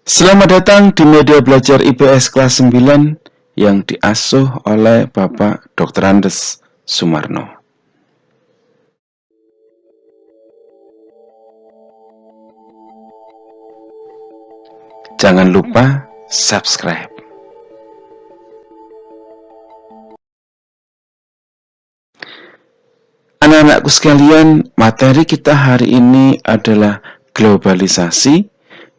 Selamat datang di media belajar IPS kelas 9 yang diasuh oleh Bapak Dr. Andes Sumarno. Jangan lupa subscribe. Anak-anakku sekalian, materi kita hari ini adalah globalisasi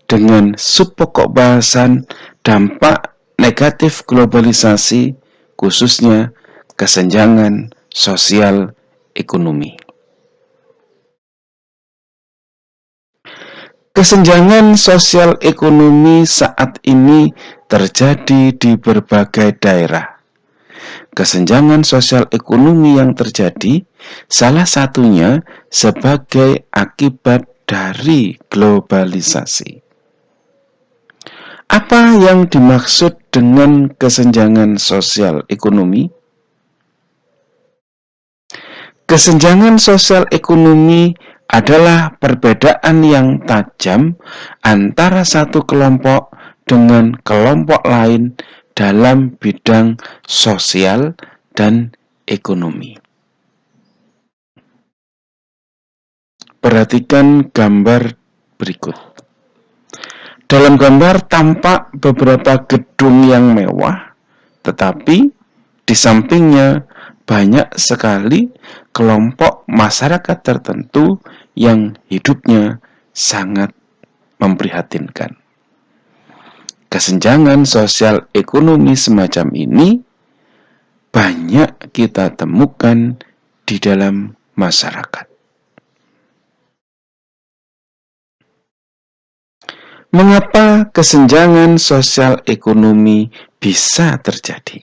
dengan subpokok bahasan dampak negatif globalisasi, khususnya kesenjangan sosial ekonomi. Kesenjangan sosial ekonomi saat ini terjadi di berbagai daerah. Kesenjangan sosial ekonomi yang terjadi salah satunya sebagai akibat dari globalisasi. Apa yang dimaksud dengan kesenjangan sosial ekonomi? Kesenjangan sosial ekonomi adalah perbedaan yang tajam antara satu kelompok dengan kelompok lain dalam bidang sosial dan ekonomi. Perhatikan gambar berikut. Dalam gambar tampak beberapa gedung yang mewah, tetapi di sampingnya banyak sekali kelompok masyarakat tertentu yang hidupnya sangat memprihatinkan. Kesenjangan sosial ekonomi semacam ini banyak kita temukan di dalam masyarakat. Mengapa kesenjangan sosial ekonomi bisa terjadi?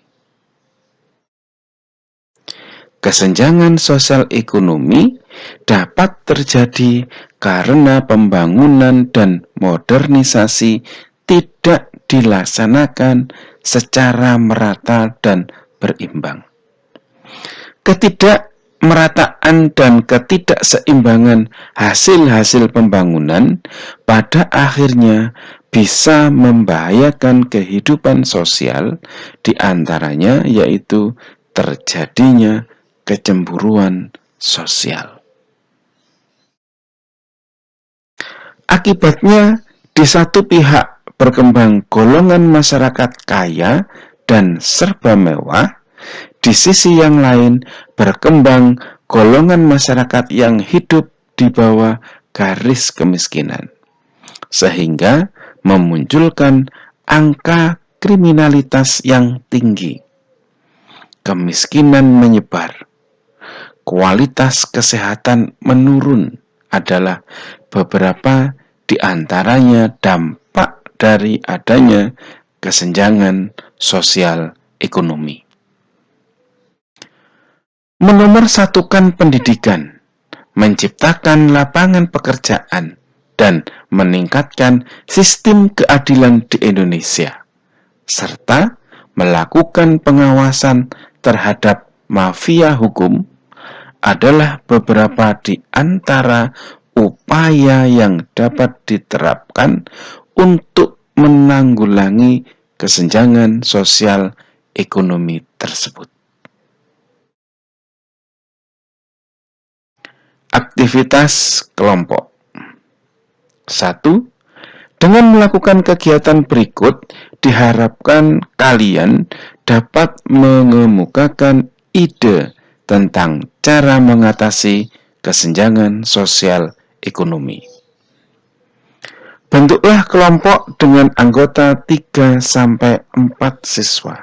Kesenjangan sosial ekonomi dapat terjadi karena pembangunan dan modernisasi tidak dilaksanakan secara merata dan berimbang. Ketidakmerataan dan ketidakseimbangan hasil-hasil pembangunan pada akhirnya bisa membahayakan kehidupan sosial, di antaranya yaitu terjadinya kecemburuan sosial. Akibatnya, di satu pihak berkembang golongan masyarakat kaya dan serba mewah, di sisi yang lain berkembang golongan masyarakat yang hidup di bawah garis kemiskinan, sehingga memunculkan angka kriminalitas yang tinggi. Kemiskinan menyebar, kualitas kesehatan menurun adalah beberapa di antaranya dampak dari adanya kesenjangan sosial ekonomi. Menomorsatukan pendidikan, menciptakan lapangan pekerjaan, dan meningkatkan sistem keadilan di Indonesia, serta melakukan pengawasan terhadap mafia hukum adalah beberapa di antara upaya yang dapat diterapkan untuk menanggulangi kesenjangan sosial ekonomi tersebut. Aktivitas kelompok. 1. Dengan melakukan kegiatan berikut, diharapkan kalian dapat mengemukakan ide tentang cara mengatasi kesenjangan sosial ekonomi. Bentuklah kelompok dengan anggota 3-4 siswa.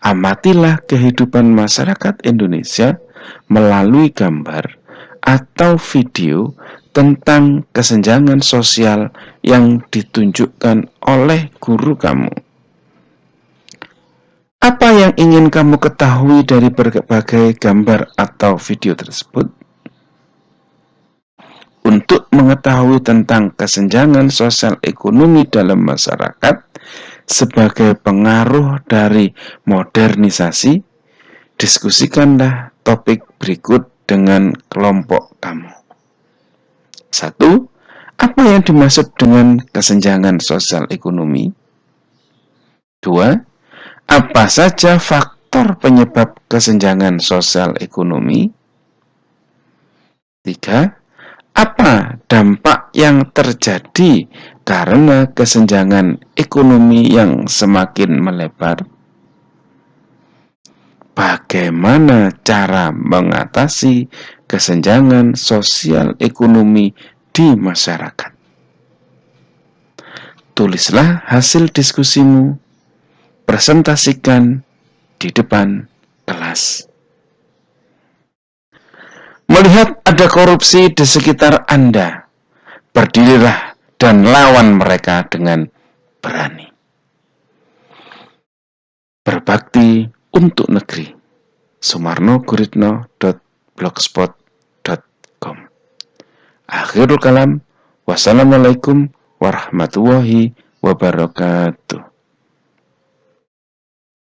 Amatilah kehidupan masyarakat Indonesia melalui gambar atau video tentang kesenjangan sosial yang ditunjukkan oleh guru kamu. Apa yang ingin kamu ketahui dari berbagai gambar atau video tersebut? Untuk mengetahui tentang kesenjangan sosial ekonomi dalam masyarakat sebagai pengaruh dari modernisasi, diskusikanlah topik berikut dengan kelompok kamu. 1. Apa yang dimaksud dengan kesenjangan sosial ekonomi? 2. Apa saja faktor penyebab kesenjangan sosial ekonomi? 3. Apa dampak yang terjadi karena kesenjangan ekonomi yang semakin melebar? Bagaimana cara mengatasi kesenjangan sosial ekonomi di masyarakat? Tulislah hasil diskusimu, presentasikan di depan kelas. Melihat ada korupsi di sekitar Anda, berdirilah dan lawan mereka dengan berani. Berbakti untuk negeri. sumarnoguritno.blogspot.com. Akhirul kalam. Wassalamualaikum warahmatullahi wabarakatuh.